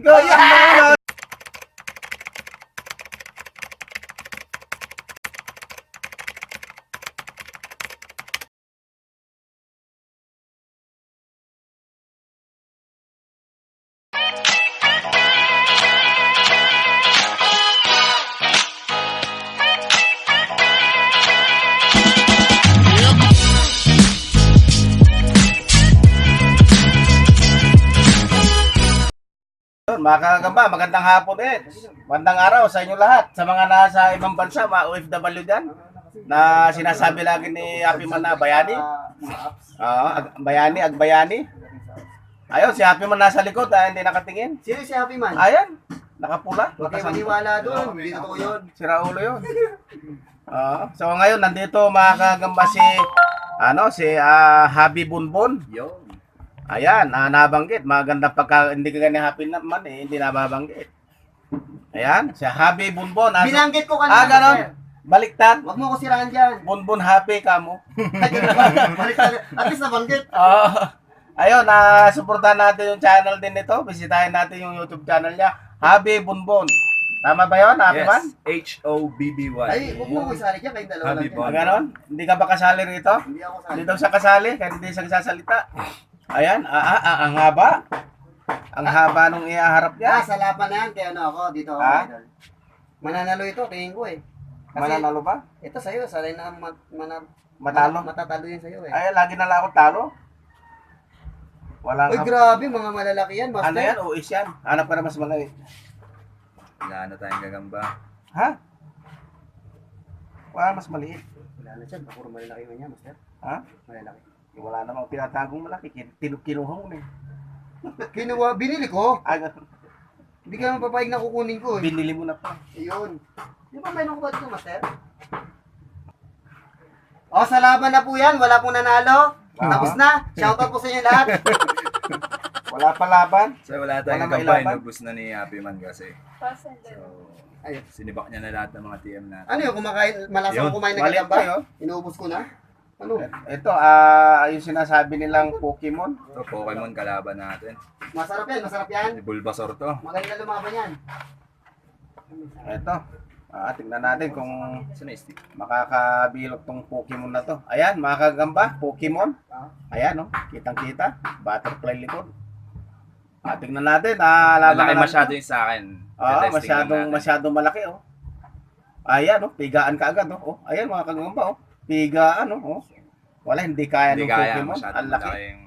ko. Yan. Mga kagamba, magandang hapon din. Magandang araw sa inyo lahat. Sa mga nasa ibang bansa, mga OFW dyan, na sinasabi lagi ni Happy Man na bayani. Bayani, agbayani. Ayun, si Happy Man nasa likod, hindi nakatingin. Sino si Happy Man? Ayan, nakapula. Huwag kayo maniwala doon. Hindi totoo yun. Si Raulo yun. So ngayon, nandito mga kagamba si Happy Bunbun. Yun. Ayan, nabanggit. Magandang pagka, hindi ka ganyan Happy naman hindi nababanggit. Ayan, si Happy Bunbun. Binanggit ko kanina. Ganon. Baliktad. Huwag mo ko sirahan dyan. Bunbun Happy ka mo. Baliktad. At least nabanggit. Ayun, suportahan natin yung channel din nito. Bisitahin natin yung YouTube channel niya. Happy Bunbun. Tama ba yun, Happy Man? H-O-B-B-Y. Ay, huwag mo ko isali dyan. Kayong dalawa Happy lang Bun. dyan. Ganon? Hindi ka ba kasali rito? Hindi ako sali. Hindi daw siya kasali, kaya hindi siya sasalita. Ayan, ang haba. Ang haba nung iaharap niya. Sa laban na yan. Kaya ano ako, dito ako. Idol. Mananalo ito, tingin ko eh. Kasi Mananalo ba? ito sa'yo, sanay na Matalo? matatalo yun sa'yo eh. Ay, lagi na lang ako talo. Walang Uy, grabe, mga malalaki yan, master. Ano yan? Uis yan. Hanap ka na mas malaki. Wala na tayong gagamba. Ha? Wala mas maliit. Wala na dyan, puro malalaki man yan, master. Ha? Malalaki. Wala namang tinatagong malaki. Kinuha mo na eh. Kinuha, binili ko. Agad. Hindi ka naman papayag na kukunin ko eh. Binili mo na pa. Ayun. Di ba mayroon ko ba dito, master? O, sa laban na po yan. Wala pong nanalo. Tapos na. Shoutout po sa inyo lahat. Wala pa laban. So wala tayong Wala gagamba. mailaban? Inubos na ni Happy Man kasi. So, Ayun. sinibak niya na lahat ng mga TM natin. Ano yung kumakain, malasang Yun. kumain ng Maliit gagamba? kayo. Inuubos ko na? Ano? Ito, yung sinasabi nilang Pokemon. So, Pokemon kalaban natin. Masarap yan, masarap yan. Si Bulbasaur to. Magaling na lumaban yan. Ito. Tingnan natin kung Saan na stick? makakabilog tong Pokemon na to. Ayan, mga kagamba, Pokemon. Ayan, oh, kitang-kita. Butterfly likod. Tingnan natin. Laban Malaki na masyado yung sa akin. Testing lang natin. masyadong malaki, oh. Ayan, oh, pigaan ka agad, oh. Ayan, mga kagamba, oh. Pigaan, oh. Wala, hindi kaya Hindi ng kaya, Pokemon. masyado Ang laki. malaki yung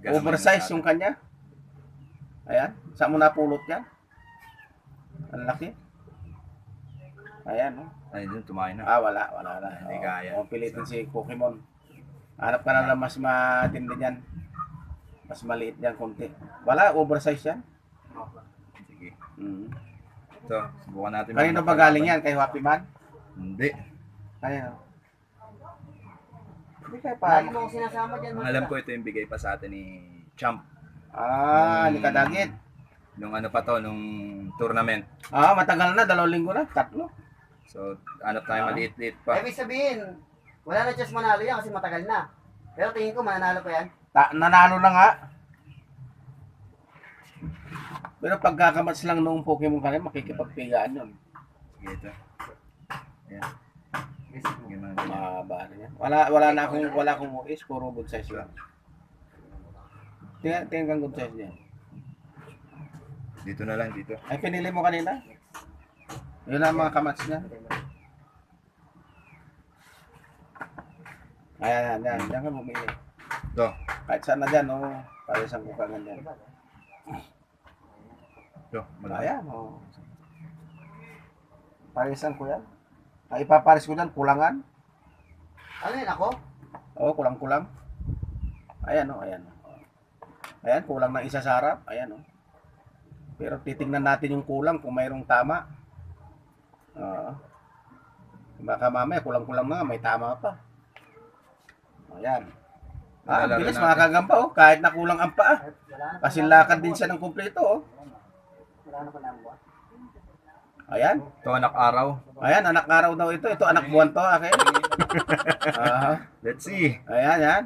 ganun Oversize masyado. yung kanya. Ayan, saan mo napulot yan? Ang laki. Ayan, oh. Ay, dun, tumayo na. Wala na. Hindi kaya. Pilitin si Pokemon. Hanap ka na lang mas matindi yan. Mas maliit yan, konti. Wala, oversize yan. Sige. Mm. Ito, subukan natin. Kanino ba galing yan? Kay Happy Man? Hindi. Kanino? Hindi kaya Lagi pa. mo ako sinasama dyan, Ang master. alam ko ito yung bigay pa sa atin ni Champ. Likadagit. Nung ano pa to, nung tournament. Matagal na, 2 linggo na, 3. So, hanap tayo maliit-liit pa. Ibig sabihin, wala na chance manalo yan kasi matagal na. Pero tingin ko mananalo pa yan. Nanalo na nga. Pero pagkakamats lang noong Pokemon kanina, makikipagpigaan yun. Sige ito. Ayan. Sige, mga ganyan. Mahaba na yan. Wala akong OS, puro good size lang. Tingnan kang good size niya. Dito na lang, dito. Ay, pinili mo kanina? Yun ang mga kamats niya. Ayan. Diyan ka bumili. Ito. Kahit saan na dyan, oh. Para isang kukangan dyan. Ito, malaki. Ayan, oh. Parisan ko yan. Ipaparis ko dyan, kulangan. Ano yun ako? Oo, kulang-kulang. Ayan, oh, ayan. Ayan, kulang ng isa sa harap. Ayan, oh. Pero titingnan natin yung kulang kung mayroong tama. Baka mamaya kulang-kulang na, may tama pa. Ayan. Lalaro Bilis natin. mga kagamba, oh. Kahit nakulang ang paa. Kasi lakad din siya ng kumpleto, oh. Wala na pa namin buwan. Ayan. Ito, anak araw. Ayan, anak araw daw ito. Ito, anak buwan to, akin. Let's see. Ayan.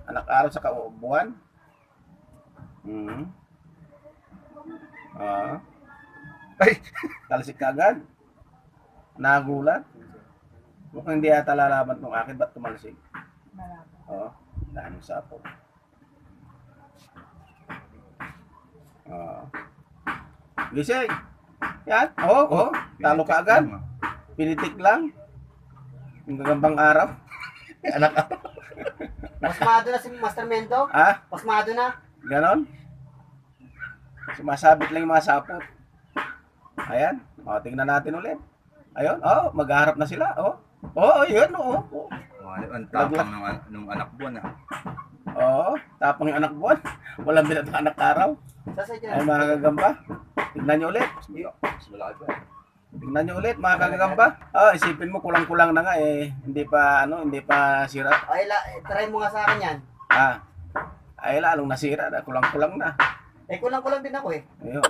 Anak araw sa buwan. Ah, Ay! talsik ka agad. Nagulat. Mukhang hindi ata lalaban tong akin, ba't tumalsik? Oo, daming sapo. Gising. Yan, talo ka agad. Pinitik lang. Yung gagambang araw. Anak ako. Pasmado na si Master Mendo. Ah, Pasmado na. ganon. Sumasabit lang yung mga sapot. Ayan. O, tingnan natin ulit. Ayun. Oh, magharap na sila. Oh. Oh, ayun. Oh. Oh. Ang tapang nung anak buwan ah. Oo, tapang yung anak buwan. Walang binatang anak araw. Sasay Ay, dyan. mga kagamba. Tignan nyo ulit. Mas malaki pa eh. Tignan nyo ulit, mga kagamba. Ah, isipin mo, kulang-kulang na nga eh. Hindi pa sira. Ay, try mo nga sa akin yan. Ah, ay lalong nasira na. Kulang-kulang na. Eh, kulang-kulang din ako eh. Ayun.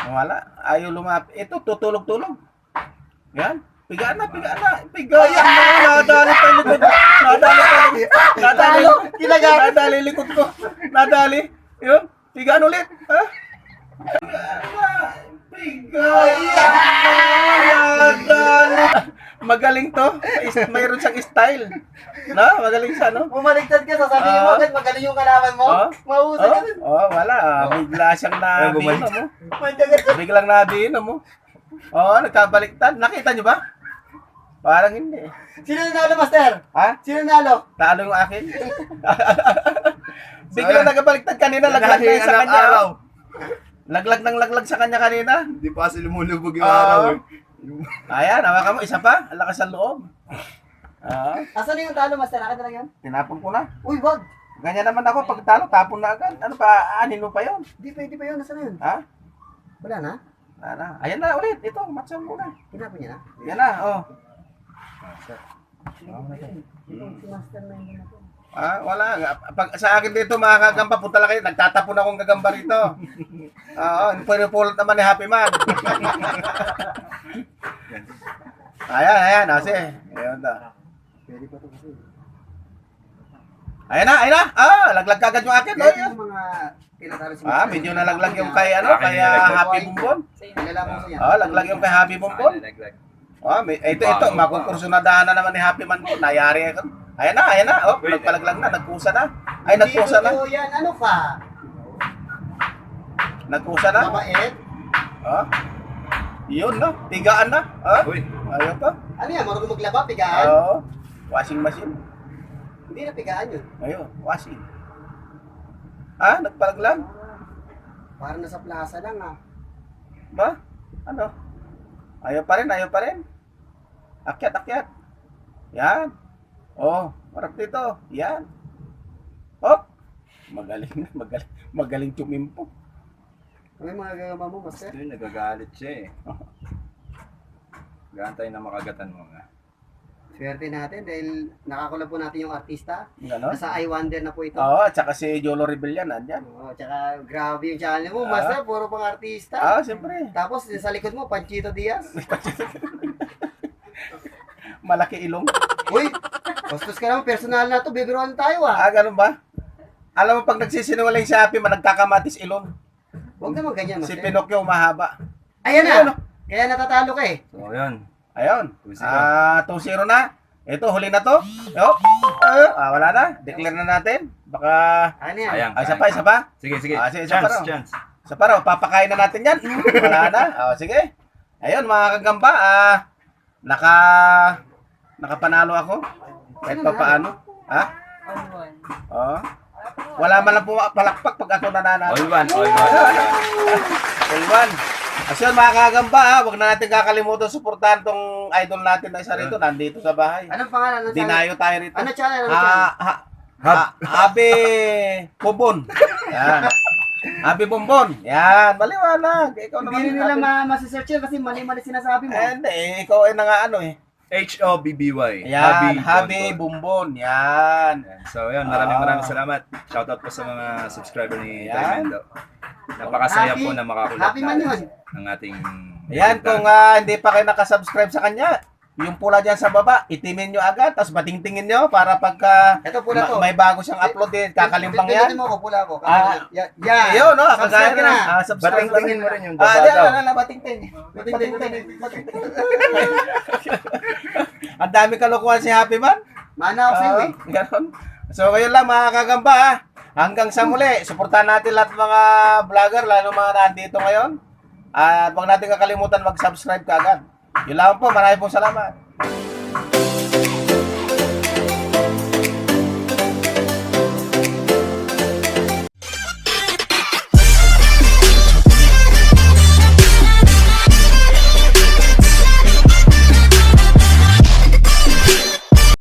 Wala. Ayaw lumapit. Ito, tutulog-tulog. Yan. Pigaan na. Pigaan na. Nadali pa yung likod. Nadali likod ko. Nadali. Yun. Pigaan ulit. Ha? Nadali. Magaling to. Mayroon siyang style. No? Magaling siya, no? Bumaligtad ka, sasabihin mo, agad magaling yung kalaban mo. Mahusay ka din. Wala. Bigla siyang nabihin mo. Mandagat. Biglang nabihin mo. Nagkabaliktad. Nakita niyo ba? Parang hindi. Sino nanalo, Master? Ha? Sino nanalo? Talo yung akin. Biglang nagkabaliktad kanina. Laglag na yun sa kanya. Laglag sa kanya kanina. Hindi pa kasi lumulubog yung Oo. araw eh. Ayan, hawakan mo. Isa pa. Ang lakas ng loob. Asan na yung talo, Master? Akin na lang yan? Tinapon ko na. Uy, wag. Ganyan naman ako. Pag talo, tapon na agad. Ano pa? Anin mo pa yun? Di pa yun. Nasaan na yun? Ha? Wala na? Ayan na ulit. Ito, matsang mo na. Tinapon niya na? Yan na, Si Master na yun na to. Wala. Pag sa akin dito, mga kagamba, punta lang kayo. Nagtatapon akong gagamba rito. Pinupulot naman ni Happy Man. Ayan. Kasi. Ayan na. Pwede pa to kasi. Ayan na. Laglag kagad yung akin. Pwede yung mga tinatalo si Master. Medyo nalaglag yung kay, Akin kay nilaglag. Happy Bumbon. Nilalaman ko yan. Laglag yung kay Happy Bumbon. Naglag. Ito, makukursunadahan na naman ni Happy Man ko. Nayari ako. Ayan na. Nagpalaglag na. Nagpusa na. Ay, nagpusa na. Hindi yan. Ano ka? Nagpusa na. Mabait? Yun, no? Tigaan na. Uy. Ayaw pa. Ano yan? Marunong maglaba? Pigaan? Washing machine. Hindi na pigaan yun. Ayun, washing. Nagpalaglag. Parang nasa plaza lang ah. Ba? Ano? Ayaw pa rin. Akyat. Yan. Marap dito. Yan. Hop. Magaling tumimpo. Ano yung mga gagamba mo, Master? Ito nagagalit siya eh. Gantay na makagatan mo nga. Swerte natin dahil nakakulab po natin yung artista. Ganon? Nasa I Wonder na po ito. At saka si Jolo Rebellion, andyan. Tsaka grabe yung channel mo, Master. Puro pang artista. Siyempre. Tapos sa likod mo, Panchito Diaz. Malaki ilong. Uy, bastos ka naman. Personal na to. Bibiruan tayo Ganun ba? Alam mo, pag nagsisinungaling si Happy, nagkakamatis ilong. Huwag naman ganyan, Si Master. Pinocchio, mahaba. Ayan Ayun, na. Kaya natatalo ka eh. So yun. Ayun. 2-0. 2-0 na. Ito, huli na to. Wala na. Declare na natin. Baka... Ano yan? Sayang. Isa pa. Sige. Sige, isa Chance, pa raw. chance. Isa pa raw. Papakain na natin yan. Wala na. Sige. Ayun, mga kagamba. Nakapanalo ako. Kahit pa paano. Wala man lang palakpak pag ako nananalo. All one. All one. Asyon, mga kagamba, huwag na natin kakalimutan suportahan tong idol natin na isa rito. Nandito sa bahay. Anong pangalan? Anong channel? Dinayo tayo rito. Ano channel? Ano channel? Abi Bumbon. Yan. Abi Bumbon. Yan. Maliwanag. Ikaw naman. Hindi nila masisearch yun kasi mali-mali sinasabi mo. Ikaw ay nga HOBBY. Yan. Habi Bumbon. Yan. So yun, maraming salamat. Shoutout po sa mga subscriber ni Yan. Mendo. Napakasaya po na makakulap Happy man yun. ng ating Yan. Kung hindi pa kayo nakasubscribe sa kanya, yung pula dyan sa baba, itimin nyo agad, tapos batingtingin nyo para pagka Ito pula to. may bago siyang upload din, kakalimpang Pindutin yan. mo ko, pula ko. Ah, Yan. Ayun, no? Subscribe ka na. Subscribe Batingtingin mo rin yung Ah, baba daw. batingting. Ang dami kalokohan si Happy Man. Mana ako sa'yo eh. Ganon. So, ngayon lang mga kagamba, ha? Hanggang sa muli, suportahan natin lahat mga vlogger, lalo mga nandito ngayon. At huwag natin kakalimutan mag-subscribe kaagad. Yun lang po, maraming pong salamat.